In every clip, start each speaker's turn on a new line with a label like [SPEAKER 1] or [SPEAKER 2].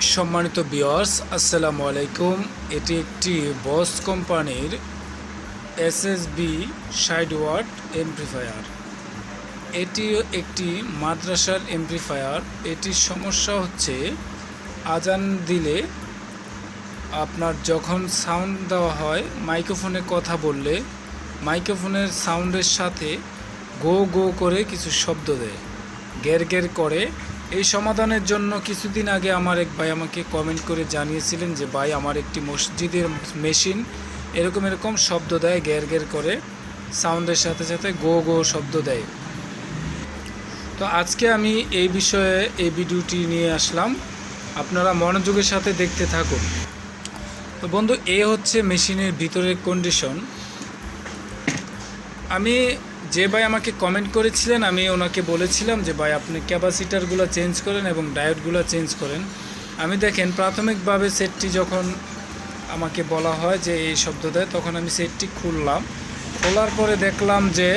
[SPEAKER 1] সম্মানিত ভিউয়ার্স, আসসালামু আলাইকুম। এটি একটি বস কোম্পানির এসএসবি 60 ওয়াট অ্যাম্প্লিফায়ার। এটি একটি মাদ্রাসার অ্যাম্প্লিফায়ার। এটির সমস্যা হচ্ছে আজান দিলে আপনার যখন সাউন্ড দেওয়া হয়, মাইক্রোফোনে কথা বললে মাইক্রোফোনের সাউন্ডের সাথে গো গো করে কিছু শব্দ দেয়, গের গের করে। এই সমাধানের জন্য কিছুদিন আগে আমার এক ভাই আমাকে কমেন্ট করে জানিয়েছিলেন যে ভাই, আমার একটি মসজিদের মেশিন এরকম শব্দ দেয়, গের গের করে, সাউন্ডের সাথে সাথে গো গো শব্দ দেয়। তো আজকে আমি এই বিষয়ে এই ভিডিওটি নিয়ে আসলাম, আপনারা মনোযোগের সাথে দেখতে থাকুন। তো বন্ধু, এ হচ্ছে মেশিনের ভিতরের কন্ডিশন। আমি যে ভাই আমাকে কমেন্ট করেছিলেন, আমি ওনাকে বলেছিলাম যে ভাই, আপনি ক্যাপাসিটারগুলো চেঞ্জ করেন এবং ডায়োডগুলো চেঞ্জ করেন। আমি দেখেন, প্রাথমিকভাবে সেটটি যখন আমাকে বলা হয় যে এই শব্দ দেয়, তখন আমি সেটটি খুললাম। খোলার পরে দেখলাম যে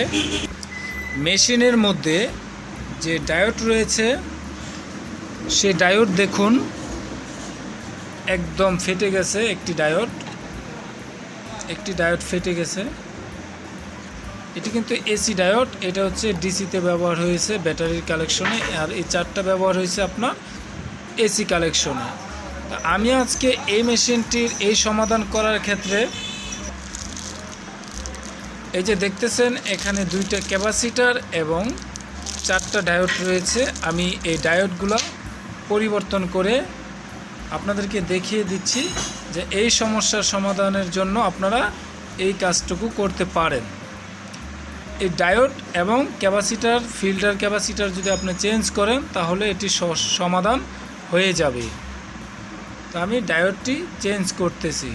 [SPEAKER 1] মেশিনের মধ্যে যে ডায়োড রয়েছে, সে ডায়োড দেখুন একদম ফেটে গেছে। একটি ডায়োড ফেটে গেছে। এটি কিন্তু এসি ডায়োড, এটা হচ্ছে ডিসিতে ব্যবহার হয়েছে ব্যাটারির কালেকশনে, আর এই চারটা ব্যবহার হয়েছে আপনার এসি কালেকশনে। তো আমি আজকে এই মেশিনটির এই সমাধান করার ক্ষেত্রে, এই যে দেখতেছেন এখানে দুইটা ক্যাপাসিটার এবং চারটা ডায়োড রয়েছে। আমি এই ডায়োডগুলো পরিবর্তন করে আপনাদেরকে দেখিয়ে দিচ্ছি যে এই সমস্যার সমাধানের জন্য আপনারা এই কাজটুকু করতে পারেন। এই ডায়োড এবং ক্যাপাসিটার, ফিল্টার ক্যাপাসিটার যদি আপনি চেঞ্জ করেন, তাহলে এটি সমাধান হয়ে যাবে। তো আমি ডায়োডটি চেঞ্জ করতেছি।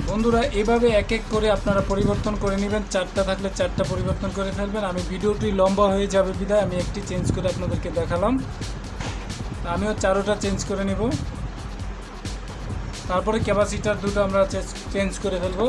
[SPEAKER 1] বন্ধুরা, এভাবে এক এক করে আপনারা পরিবর্তন করে নেবেন। চারটা থাকলে চারটা পরিবর্তন করে ফেলবেন। আমি ভিডিওটি লম্বা হয়ে যাবে বিধায় আমি একটি চেঞ্জ করে আপনাদেরকে দেখালাম। আমিও চারোটা চেঞ্জ করে নেব। তারপরে ক্যাপাসিটার দুটো আমরা চেঞ্জ করে ফেলবো।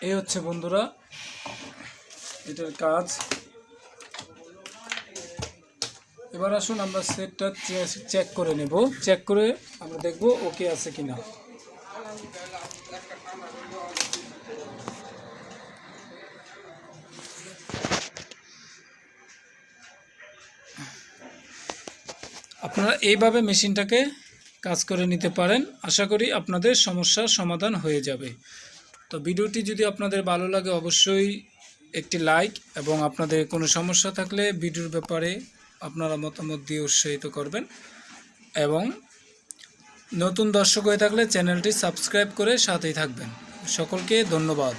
[SPEAKER 1] এই হচ্ছে বন্ধুরা এটার কাজ। এবার আসুন আমরা সেটটা চেক করে নেব, চেক করে আমরা দেখব ওকে আছে কিনা। আপনারা এইভাবে মেশিনটাকে কাজ করে নিতে পারেন। আশা করি আপনাদের সমস্যার সমাধান হয়ে যাবে। তো ভিডিওটি যদি আপনাদের ভালো লাগে অবশ্যই একটি লাইক, এবং আপনাদের কোনো সমস্যা থাকলে ভিডিওর ব্যাপারে আপনারা মতামত দিয়ে উৎসাহিত করবেন, এবং নতুন দর্শক হয়ে থাকলে চ্যানেলটি সাবস্ক্রাইব করে সাথেই থাকবেন। সকলকে ধন্যবাদ।